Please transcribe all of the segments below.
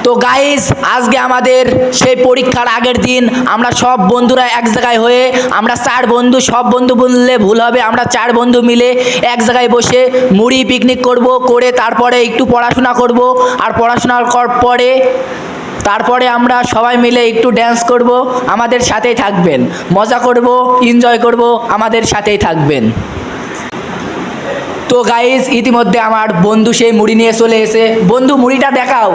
তো গাইস আজকে আমাদের সেই পরীক্ষার আগের দিন আমরা সব বন্ধুরা এক জায়গায় হয়ে আমরা চার বন্ধু, সব বন্ধু বললে ভুল হবে, আমরা চার বন্ধু মিলে এক জায়গায় বসে মুড়ি পিকনিক করে তারপরে একটু পড়াশোনা করব। আর পড়াশোনার পরে তারপরে আমরা সবাই মিলে একটু ড্যান্স করব। আমাদের সাথেই থাকবেন, মজা করব, এনজয় করব, আমাদের সাথেই থাকবেন। তো গাইস ইতিমধ্যে আমার বন্ধু সেই মুড়ি নিয়ে চলে এসে, বন্ধু মুড়িটা দেখাও।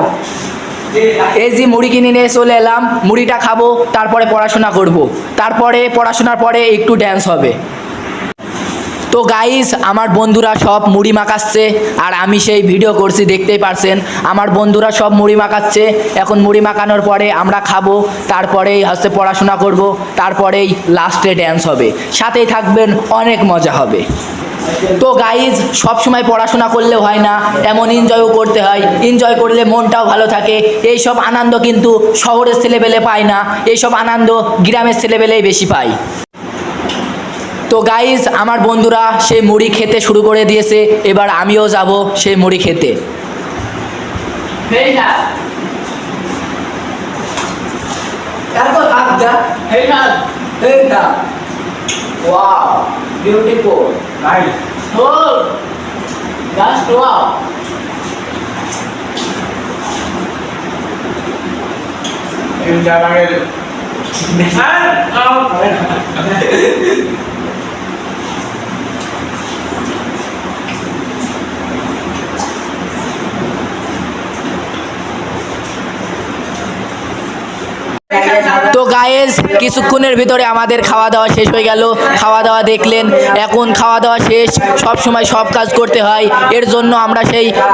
এই যে মুড়ি কিনে নিয়ে চলে এলাম, মুড়িটা খাবো, তারপরে পড়াশোনা করব, তারপরে পড়াশোনার পরে একটু ড্যান্স হবে। তো গাইস আমার বন্ধুরা সব মুড়ি মাখাচ্ছে আর আমি সেই ভিডিও করছি, দেখতেই পারছেন। আমার বন্ধুরা সব মুড়ি মাখাচ্ছে, এখন মুড়ি মাখানোর পরে আমরা খাবো, তারপরেই হচ্ছে পড়াশোনা করব, তারপরেই লাস্টে ড্যান্স হবে। সাথেই থাকবেন, অনেক মজা হবে। তো গাইজ সব সময় পড়াশোনা করলে হয় না, এমন এনজয়ও করতে হয়, এনজয় করলে মনটাও ভালো থাকে। এই সব আনন্দ কিন্তু শহরের ছেলেবেলে পায় না, এই সব আনন্দ গ্রামের ছেলেবেলেই বেশি পায়। তো গাইজ আমার বন্ধুরা সেই মুড়ি খেতে শুরু করে দিয়েছে, এবার আমিও যাব সেই মুড়ি খেতে। Wow, beautiful. Nice. Oh, just wow. Yung jalan তো গাইস কিছুক্ষণের ভিতরে আমাদের খাওয়া দাওয়া শেষ হয়ে গেল। খাওয়া দাওয়া দেখলেন, এখন খাওয়া দাওয়া শেষ, সব সময় সব কাজ করতে হয়, এর জন্য আমরা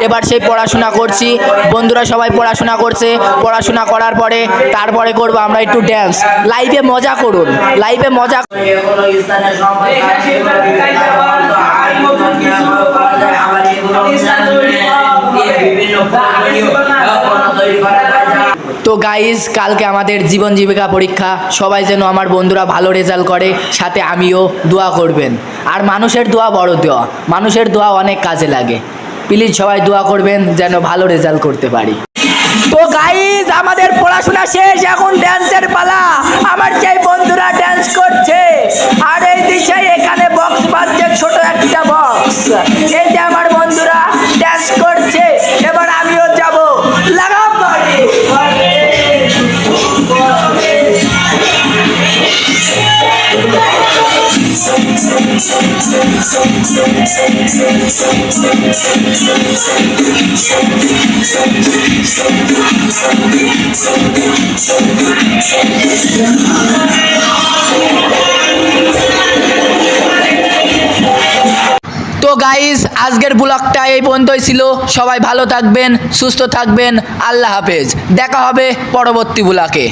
এবার সেই পড়াশোনা করছি। বন্ধুরা সবাই পড়াশোনা করছে, পড়াশোনা করার পরে তারপরে করব আমরা একটু ড্যান্স। লাইভে মজা করুন, লাইভে মজা। তো গাইজ কালকে আমাদের জীবন জীবিকা পরীক্ষা, সবাই যেন আমার বন্ধুরা ভালো রেজাল্ট করে, সাথে আমিও দোয়া করবেন। আর মানুষের দোয়া বড় দোয়া, মানুষের দোয়া অনেক কাজে লাগে। প্লিজ সবাই দোয়া করবেন যেন ভালো রেজাল্ট করতে পারি। তো গাইজ আমাদের পড়াশোনা শেষ, এখন ড্যান্সের পালা। আমার সেই বন্ধুরা ড্যান্স করছে, আর এই দিশায় এখানে বক্স বাজছে, ছোট একটা বক্স। এই যে আমার বন্ধুরা ড্যান্স করছে, এবার আমিও যাব। লাগাও তো গাইস আজকের ব্লগটা এই পর্যন্তই ছিল। সবাই ভালো থাকবেন, সুস্থ থাকবেন, আল্লাহ হাফেজ। দেখা হবে পরবর্তী ব্লগে।